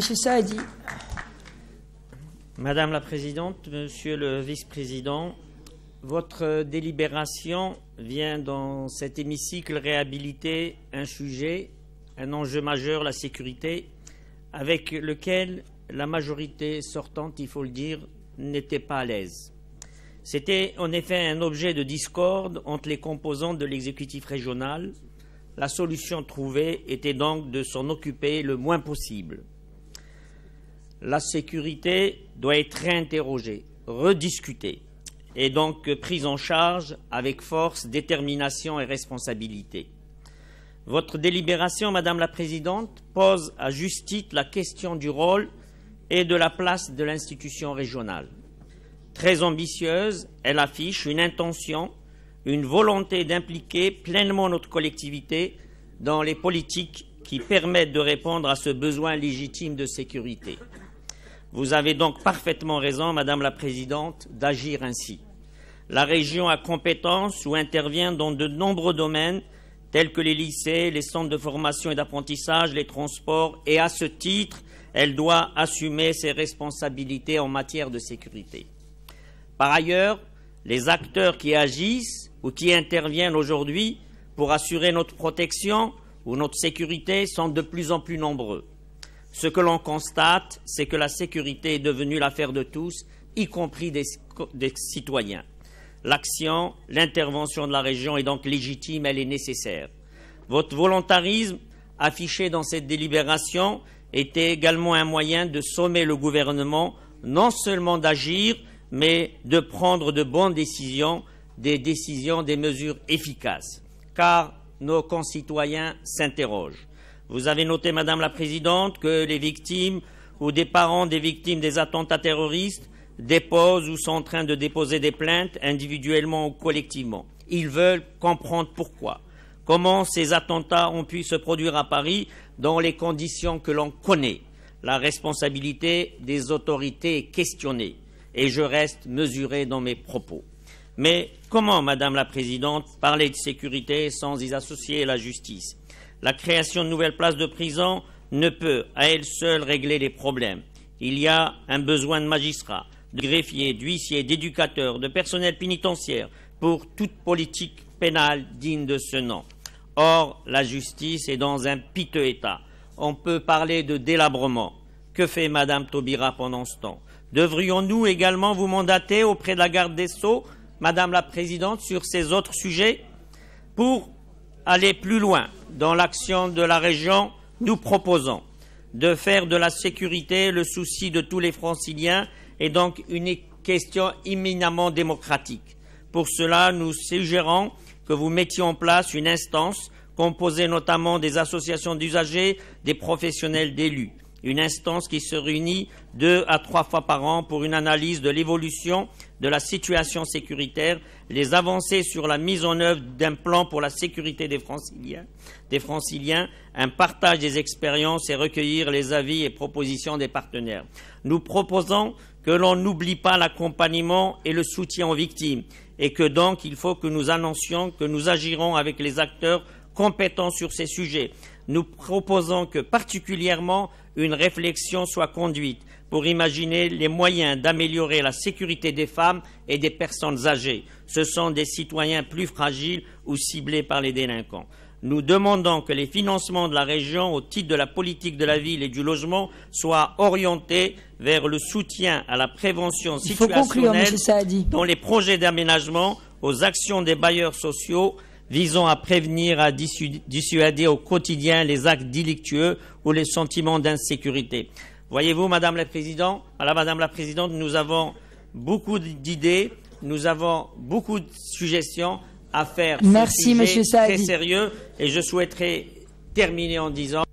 Monsieur Saadi. Madame la Présidente, Monsieur le Vice-président, votre délibération vient dans cet hémicycle réhabiliter un sujet, un enjeu majeur, la sécurité, avec lequel la majorité sortante, il faut le dire, n'était pas à l'aise. C'était en effet un objet de discorde entre les composantes de l'exécutif régional. La solution trouvée était donc de s'en occuper le moins possible. La sécurité doit être réinterrogée, rediscutée, et donc prise en charge avec force, détermination et responsabilité. Votre délibération, Madame la Présidente, pose à juste titre la question du rôle et de la place de l'institution régionale. Très ambitieuse, elle affiche une intention, une volonté d'impliquer pleinement notre collectivité dans les politiques qui permettent de répondre à ce besoin légitime de sécurité. Vous avez donc parfaitement raison, Madame la Présidente, d'agir ainsi. La région a compétence ou intervient dans de nombreux domaines tels que les lycées, les centres de formation et d'apprentissage, les transports, et à ce titre, elle doit assumer ses responsabilités en matière de sécurité. Par ailleurs, les acteurs qui agissent ou qui interviennent aujourd'hui pour assurer notre protection ou notre sécurité sont de plus en plus nombreux. Ce que l'on constate, c'est que la sécurité est devenue l'affaire de tous, y compris des citoyens. L'action, l'intervention de la région est donc légitime, elle est nécessaire. Votre volontarisme affiché dans cette délibération était également un moyen de sommer le gouvernement, non seulement d'agir, mais de prendre de bonnes décisions, des mesures efficaces. Car nos concitoyens s'interrogent. Vous avez noté, Madame la Présidente, que les victimes ou des parents des victimes des attentats terroristes déposent ou sont en train de déposer des plaintes individuellement ou collectivement. Ils veulent comprendre pourquoi. Comment ces attentats ont pu se produire à Paris dans les conditions que l'on connaît. La responsabilité des autorités est questionnée et je reste mesuré dans mes propos. Mais comment, Madame la Présidente, parler de sécurité sans y associer la justice? La création de nouvelles places de prison ne peut, à elle seule, régler les problèmes. Il y a un besoin de magistrats, de greffiers, d'huissiers, d'éducateurs, de personnel pénitentiaire pour toute politique pénale digne de ce nom. Or, la justice est dans un piteux état. On peut parler de délabrement. Que fait Madame Taubira pendant ce temps? Devrions-nous également vous mandater auprès de la garde des Sceaux, Madame la Présidente, sur ces autres sujets? Pour aller plus loin dans l'action de la région, nous proposons de faire de la sécurité le souci de tous les Franciliens et donc une question éminemment démocratique. Pour cela, nous suggérons que vous mettiez en place une instance composée notamment des associations d'usagers, des professionnels d'élus. Une instance qui se réunit 2 à 3 fois par an pour une analyse de l'évolution de la situation sécuritaire, les avancées sur la mise en œuvre d'un plan pour la sécurité des Franciliens, un partage des expériences et recueillir les avis et propositions des partenaires. Nous proposons que l'on n'oublie pas l'accompagnement et le soutien aux victimes et que donc il faut que nous annoncions que nous agirons avec les acteurs compétents sur ces sujets. Nous proposons que particulièrement une réflexion soit conduite pour imaginer les moyens d'améliorer la sécurité des femmes et des personnes âgées. Ce sont des citoyens plus fragiles ou ciblés par les délinquants. Nous demandons que les financements de la région au titre de la politique de la ville et du logement soient orientés vers le soutien à la prévention situationnelle dans les projets d'aménagement, aux actions des bailleurs sociaux visant à prévenir, à dissuader au quotidien les actes délictueux ou les sentiments d'insécurité. Voyez-vous, Madame la Présidente, nous avons beaucoup d'idées, nous avons beaucoup de suggestions à faire. Merci, Monsieur Saadi. Très sérieux, et je souhaiterais terminer en disant